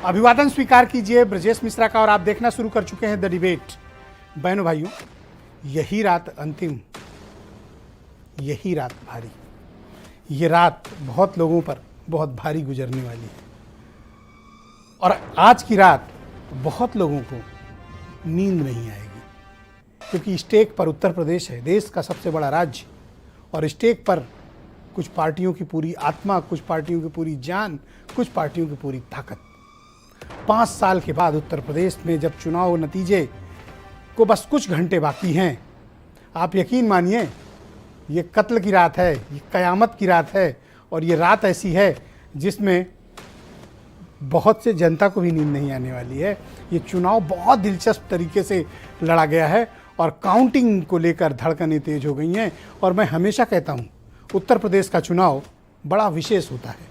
अभिवादन स्वीकार कीजिए ब्रजेश मिश्रा का और आप देखना शुरू कर चुके हैं द डिबेट। बहनों भाइयों, यही रात अंतिम, यही रात भारी, ये रात बहुत लोगों पर बहुत भारी गुजरने वाली है और आज की रात बहुत लोगों को नींद नहीं आएगी, क्योंकि स्टेक पर उत्तर प्रदेश है, देश का सबसे बड़ा राज्य, और स्टेक पर कुछ पार्टियों की पूरी आत्मा, कुछ पार्टियों की पूरी जान, कुछ पार्टियों की पूरी ताकत। 5 साल के बाद उत्तर प्रदेश में जब चुनाव नतीजे को बस कुछ घंटे बाकी हैं, आप यकीन मानिए ये कत्ल की रात है, ये कयामत की रात है और ये रात ऐसी है जिसमें बहुत से जनता को भी नींद नहीं आने वाली है। ये चुनाव बहुत दिलचस्प तरीके से लड़ा गया है और काउंटिंग को लेकर धड़कनें तेज हो गई हैं। और मैं हमेशा कहता हूँ उत्तर प्रदेश का चुनाव बड़ा विशेष होता है,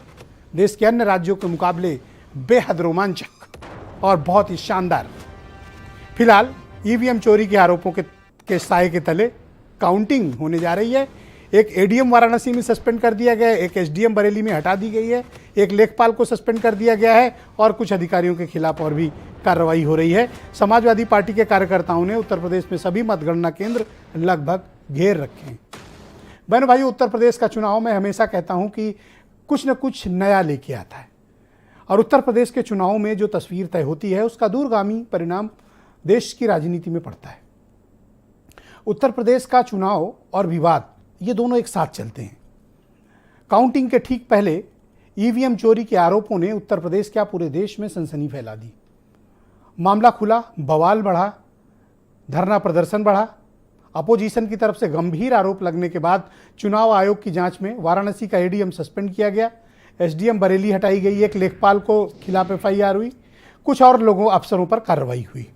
देश के अन्य राज्यों के मुकाबले बेहद रोमांचक और बहुत ही शानदार। फिलहाल ईवीएम चोरी के आरोपों के साए के तले काउंटिंग होने जा रही है। एक एडीएम वाराणसी में सस्पेंड कर दिया गया है, एक एसडीएम बरेली में हटा दी गई है, एक लेखपाल को सस्पेंड कर दिया गया है और कुछ अधिकारियों के खिलाफ और भी कार्रवाई हो रही है। समाजवादी पार्टी के कार्यकर्ताओं ने उत्तर प्रदेश में सभी मतगणना केंद्र लगभग घेर रखे हैं। बहनों भाइयों, उत्तर प्रदेश का चुनाव मैं हमेशा कहता हूं कि कुछ न कुछ नया लेके आता है और उत्तर प्रदेश के चुनाव में जो तस्वीर तय होती है उसका दूरगामी परिणाम देश की राजनीति में पड़ता है। उत्तर प्रदेश का चुनाव और विवाद ये दोनों एक साथ चलते हैं। काउंटिंग के ठीक पहले ईवीएम चोरी के आरोपों ने उत्तर प्रदेश क्या पूरे देश में सनसनी फैला दी। मामला खुला, बवाल बढ़ा, धरना प्रदर्शन बढ़ा। अपोजिशन की तरफ से गंभीर आरोप लगने के बाद चुनाव आयोग की जांच में वाराणसी का एडीएम सस्पेंड किया गया, एसडीएम बरेली हटाई गई, एक लेखपाल को खिलाफ एफआईआर हुई, कुछ और लोगों अफसरों पर कार्रवाई हुई।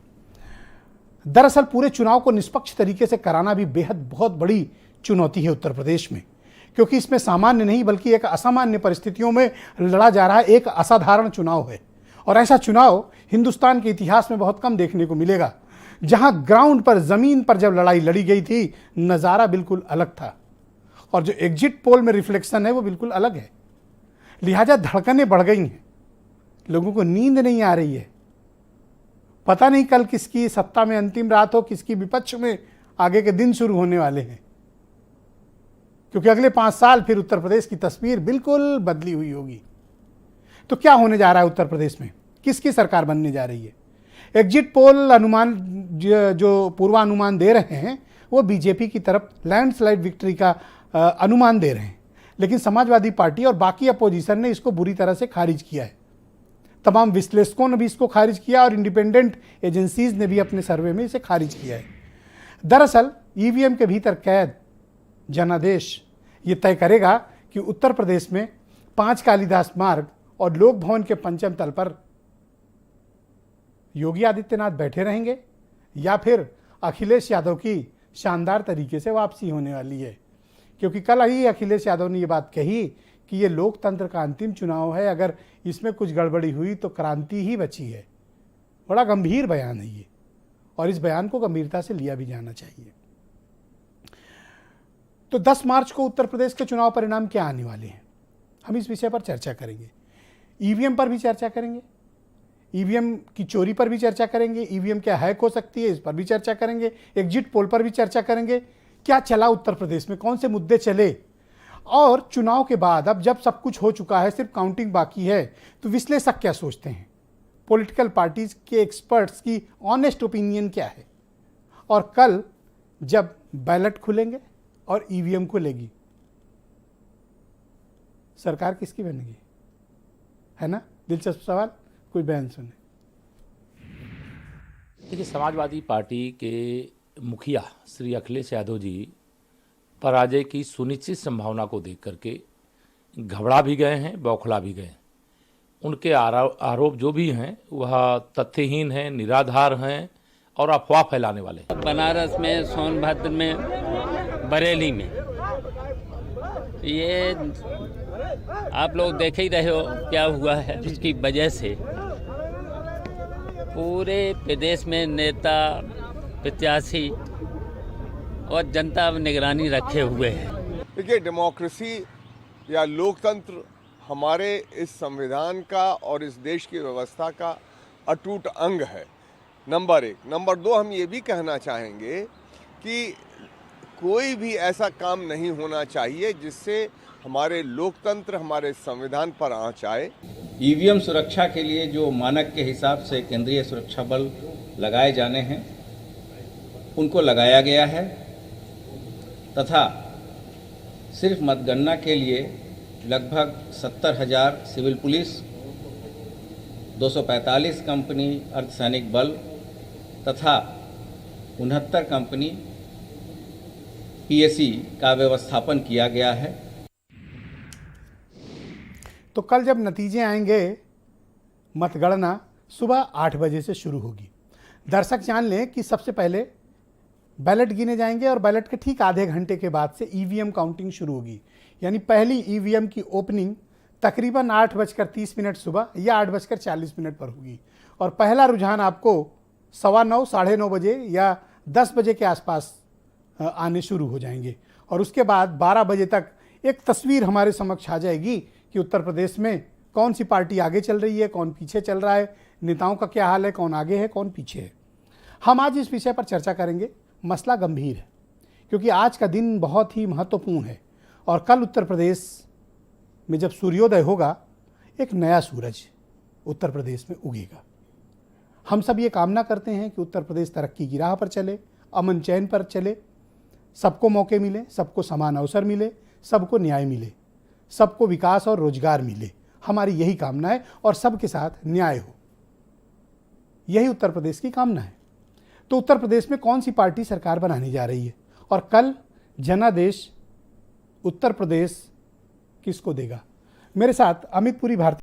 दरअसल पूरे चुनाव को निष्पक्ष तरीके से कराना भी बेहद बहुत बड़ी चुनौती है उत्तर प्रदेश में, क्योंकि इसमें सामान्य नहीं बल्कि एक असामान्य परिस्थितियों में लड़ा जा रहा एक असाधारण चुनाव है। और ऐसा चुनाव हिंदुस्तान के इतिहास में बहुत कम देखने को मिलेगा। जहां ग्राउंड पर, जमीन पर जब लड़ाई लड़ी गई थी, नज़ारा बिल्कुल अलग था और जो एग्जिट पोल में रिफ्लेक्शन है वो बिल्कुल अलग है। लिहाजा धड़कनें बढ़ गई हैं, लोगों को नींद नहीं आ रही है। पता नहीं कल किसकी सत्ता में अंतिम रात हो, किसकी विपक्ष में आगे के दिन शुरू होने वाले हैं, क्योंकि अगले 5 साल फिर उत्तर प्रदेश की तस्वीर बिल्कुल बदली हुई होगी। तो क्या होने जा रहा है उत्तर प्रदेश में, किसकी सरकार बनने जा रही है? एग्जिट पोल अनुमान जो पूर्वानुमान दे रहे हैं वो बीजेपी की तरफ लैंडस्लाइड विक्ट्री का अनुमान दे रहे हैं, लेकिन समाजवादी पार्टी और बाकी अपोजिशन ने इसको बुरी तरह से खारिज किया है। तमाम विश्लेषकों ने भी इसको खारिज किया और इंडिपेंडेंट एजेंसीज ने भी अपने सर्वे में इसे खारिज किया है। दरअसल ईवीएम के भीतर कैद जनादेश ये तय करेगा कि उत्तर प्रदेश में 5 कालिदास मार्ग और लोक भवन के पंचम तल पर योगी आदित्यनाथ बैठे रहेंगे या फिर अखिलेश यादव की शानदार तरीके से वापसी होने वाली है। क्योंकि कल ही अखिलेश यादव ने ये बात कही कि ये लोकतंत्र का अंतिम चुनाव है, अगर इसमें कुछ गड़बड़ी हुई तो क्रांति ही बची है। बड़ा गंभीर बयान है ये और इस बयान को गंभीरता से लिया भी जाना चाहिए। तो 10 मार्च को उत्तर प्रदेश के चुनाव परिणाम क्या आने वाले हैं, हम इस विषय पर चर्चा करेंगे। ईवीएम पर भी चर्चा करेंगे, ईवीएम की चोरी पर भी चर्चा करेंगे, ईवीएम क्या हैक हो सकती है इस पर भी चर्चा करेंगे, एग्जिट पोल पर भी चर्चा करेंगे। क्या चला उत्तर प्रदेश में, कौन से मुद्दे चले, और चुनाव के बाद अब जब सब कुछ हो चुका है, सिर्फ काउंटिंग बाकी है, तो विश्लेषक क्या सोचते हैं, पॉलिटिकल पार्टीज के एक्सपर्ट्स की ऑनेस्ट ओपिनियन क्या है, और कल जब बैलेट खुलेंगे और ईवीएम खुलेगी, सरकार किसकी बनेगी, है ना? दिलचस्प सवाल, कोई बयान सुने। देखिए, समाजवादी पार्टी के मुखिया श्री अखिलेश यादव जी पराजय की सुनिश्चित संभावना को देख करके घबरा भी गए हैं, बौखला भी गए। उनके आरोप जो भी हैं वह तथ्यहीन हैं, निराधार हैं और अफवाह फैलाने वाले हैं। बनारस में, सोनभद्र में, बरेली में, ये आप लोग देख ही रहे हो क्या हुआ है, जिसकी वजह से पूरे प्रदेश में नेता, प्रत्याशी और जनता निगरानी रखे हुए हैं। देखिए, डेमोक्रेसी या लोकतंत्र हमारे इस संविधान का और इस देश की व्यवस्था का अटूट अंग है, नंबर 1। नंबर 2, हम ये भी कहना चाहेंगे कि कोई भी ऐसा काम नहीं होना चाहिए जिससे हमारे लोकतंत्र, हमारे संविधान पर आंच आए। ईवीएम सुरक्षा के लिए जो मानक के हिसाब से केंद्रीय सुरक्षा बल लगाए जाने हैं उनको लगाया गया है तथा सिर्फ मतगणना के लिए लगभग 70,000 सिविल पुलिस, 245 कंपनी अर्धसैनिक बल तथा 69 कंपनी पीएसी का व्यवस्थापन किया गया है। तो कल जब नतीजे आएंगे, मतगणना सुबह 8 बजे से शुरू होगी। दर्शक जान लें कि सबसे पहले बैलेट गिने जाएंगे और बैलेट के ठीक आधे घंटे के बाद से ईवीएम काउंटिंग शुरू होगी। यानी पहली ईवीएम की ओपनिंग तकरीबन 8:30 सुबह या 8:40 पर होगी और पहला रुझान आपको 9:15, 9:30 बजे या 10 बजे के आसपास आने शुरू हो जाएंगे और उसके बाद 12 बजे तक एक तस्वीर हमारे समक्ष आ जाएगी कि उत्तर प्रदेश में कौन सी पार्टी आगे चल रही है, कौन पीछे चल रहा है, नेताओं का क्या हाल है, कौन आगे है, कौन पीछे है। हम आज इस विषय पर चर्चा करेंगे। मसला गंभीर है क्योंकि आज का दिन बहुत ही महत्वपूर्ण है और कल उत्तर प्रदेश में जब सूर्योदय होगा, एक नया सूरज उत्तर प्रदेश में उगेगा। हम सब ये कामना करते हैं कि उत्तर प्रदेश तरक्की की राह पर चले, अमन चैन पर चले, सबको मौके मिले, सबको समान अवसर मिले, सबको न्याय मिले, सबको विकास और रोजगार मिले। हमारी यही कामना है और सबके साथ न्याय हो, यही उत्तर प्रदेश की कामना है। तो उत्तर प्रदेश में कौन सी पार्टी सरकार बनाने जा रही है और कल जनादेश उत्तर प्रदेश किसको देगा? मेरे साथ अमित पुरी, भारतीय